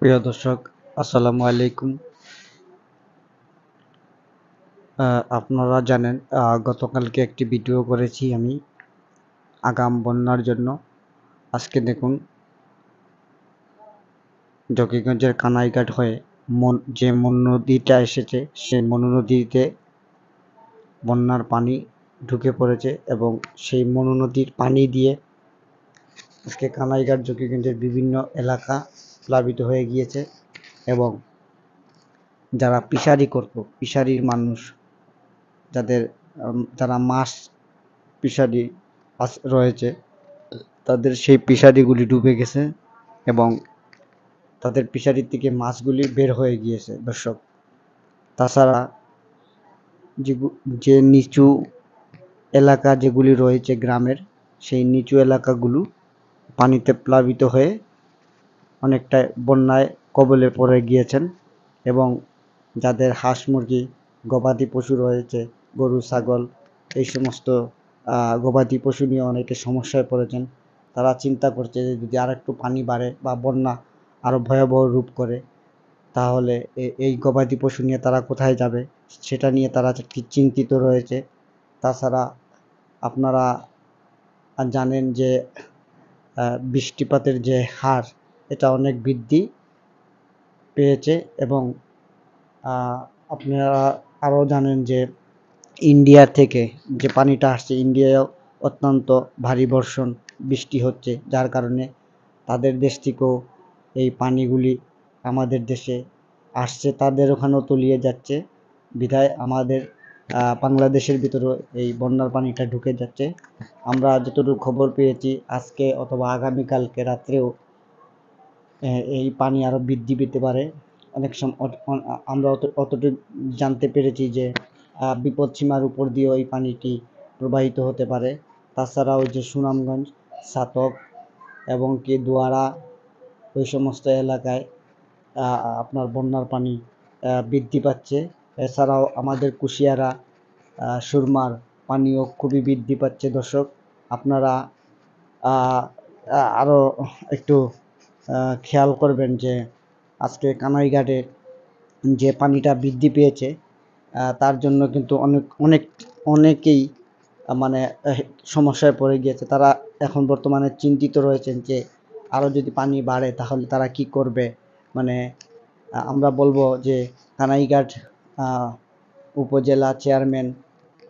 প্রিয় দর্শক, আসসালামু আলাইকুম। আপনারা জানেন, গতকালকে একটি ভিডিও করেছি আমি আগাম বন্যার জন্য। আজকে দেখুন, জকিগঞ্জের কানাইঘাট হয়ে যে মনু নদীটা এসেছে, সেই মনু নদীতে বন্যার পানি ঢুকে পড়েছে এবং সেই মনু নদীর পানি দিয়ে আজকে কানাইঘাট জকিগঞ্জের বিভিন্ন এলাকা প্লাবিত হয়ে গিয়েছে এবং যারা ফিশারির মানুষ, যারা মাছ ফিশারি রয়েছে, তাদের সেই ফিশারিগুলি ডুবে গেছে এবং তাদের ফিশারি থেকে মাছগুলি বের হয়ে গিয়েছে দর্শক। তাছাড়া যে নিচু এলাকা যেগুলি রয়েছে গ্রামের, সেই নিচু এলাকাগুলো পানিতে প্লাবিত হয়ে অনেকটা বন্যায় কবলে পড়ে গিয়েছেন এবং যাদের হাঁস মুরগি গবাদি পশু রয়েছে, গরু ছাগল, এই সমস্ত গবাদি পশু নিয়ে অনেকে সমস্যায় পড়েছেন। তারা চিন্তা করছে যে যদি আরেকটু পানি বাড়ে বা বন্যা আরও ভয়াবহ রূপ করে, তাহলে এই গবাদি পশু নিয়ে তারা কোথায় যাবে, সেটা নিয়ে তারা চিন্তিত রয়েছে। তাছাড়া আপনারা জানেন যে বৃষ্টিপাতের যে হার, এটা অনেক বৃদ্ধি পেয়েছে এবং আপনারা আরও জানেন যে ইন্ডিয়া থেকে যে পানিটা আসছে, ইন্ডিয়ায় অত্যন্ত ভারী বর্ষণ বৃষ্টি হচ্ছে, যার কারণে তাদের দেশ থেকেও এই পানিগুলি আমাদের দেশে আসছে, তাদের ওখানেও তলিয়ে যাচ্ছে। বিধায় আমাদের বাংলাদেশের ভিতরেও এই বন্যার পানিটা ঢুকে যাচ্ছে। আমরা যতটুকু খবর পেয়েছি, আজকে অথবা আগামীকালকে রাত্রেও এই পানি আরও বৃদ্ধি পেতে পারে। অনেক আমরা অতটুকু জানতে পেরেছি যে বিপদসীমার উপর দিয়েও এই পানিটি প্রবাহিত হতে পারে। তাছাড়াও যে সুনামগঞ্জ, ছাতক এবং কি দোয়ারা, ওই সমস্ত এলাকায় আপনার বন্যার পানি বৃদ্ধি পাচ্ছে। এছাড়াও আমাদের কুশিয়ারা, সুরমার পানিও খুবই বৃদ্ধি পাচ্ছে দর্শক। আপনারা আরও একটু খেয়াল করবেন যে আজকে কানাইঘাটে যে পানিটা বৃদ্ধি পেয়েছে, তার জন্য কিন্তু অনেকেই মানে সমস্যায় পড়ে গিয়েছে। তারা এখন বর্তমানে চিন্তিত রয়েছেন যে আরও যদি পানি বাড়ে তাহলে তারা কি করবে। মানে আমরা বলবো যে কানাইঘাট উপজেলা চেয়ারম্যান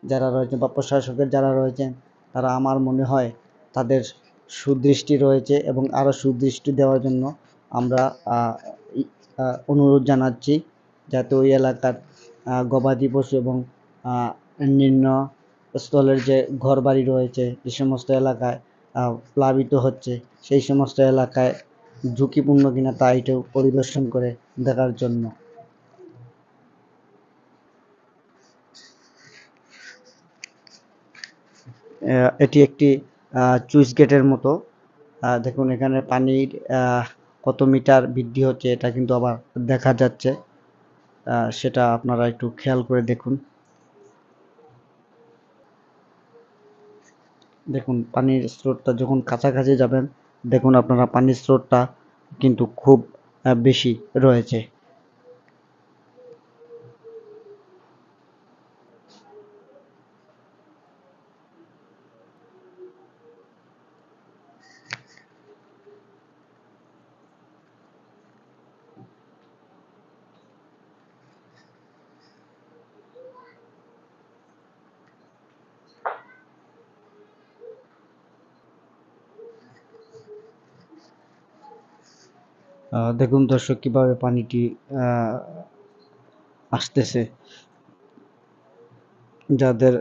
যারা রয়েছেন বা প্রশাসকের যারা রয়েছেন, তারা আমার মনে হয় তাদের সুদৃষ্টি রয়েছে এবং আরও সুদৃষ্টি দেওয়ার জন্য আমরা অনুরোধ জানাচ্ছি, যাতে ওই এলাকার গবাদি পশু এবং নিম্ন স্থলের যে ঘরবাড়ি রয়েছে, যে সমস্ত এলাকায় প্লাবিত হচ্ছে, সেই সমস্ত এলাকায় ঝুঁকিপূর্ণ কিনা তা এটাও পরিদর্শন করে দেখার জন্য। এটি একটি চুইস গেটের মতো। দেখুন এখানে পানির কত মিটার বৃদ্ধি হচ্ছে, এটা কিন্তু আবার দেখা যাচ্ছে। সেটা আপনারা একটু খেয়াল করে দেখুন। দেখুন পানির স্রোতটা যখন কাছাকাছি যাবেন, দেখুন আপনারা পানির স্রোতটা কিন্তু খুব বেশি রয়েছে। দেখুন দর্শক, কিভাবে পানিটি আসতেছে। যাদের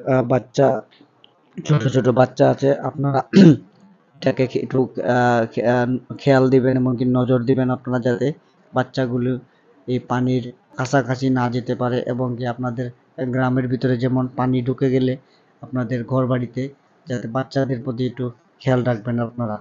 ছোট ছোট বাচ্চা আছে, আপনারা এটাকে একটু খেয়াল দিবেন এবং কি নজর দিবেন, আপনারা যাতে বাচ্চাগুলো এই পানির কাছাকাছি না যেতে পারে এবং কি আপনাদের গ্রামের ভিতরে যেমন পানি ঢুকে গেলে আপনাদের ঘর বাড়িতে, যাতে বাচ্চাদের প্রতি একটু খেয়াল রাখবেন আপনারা।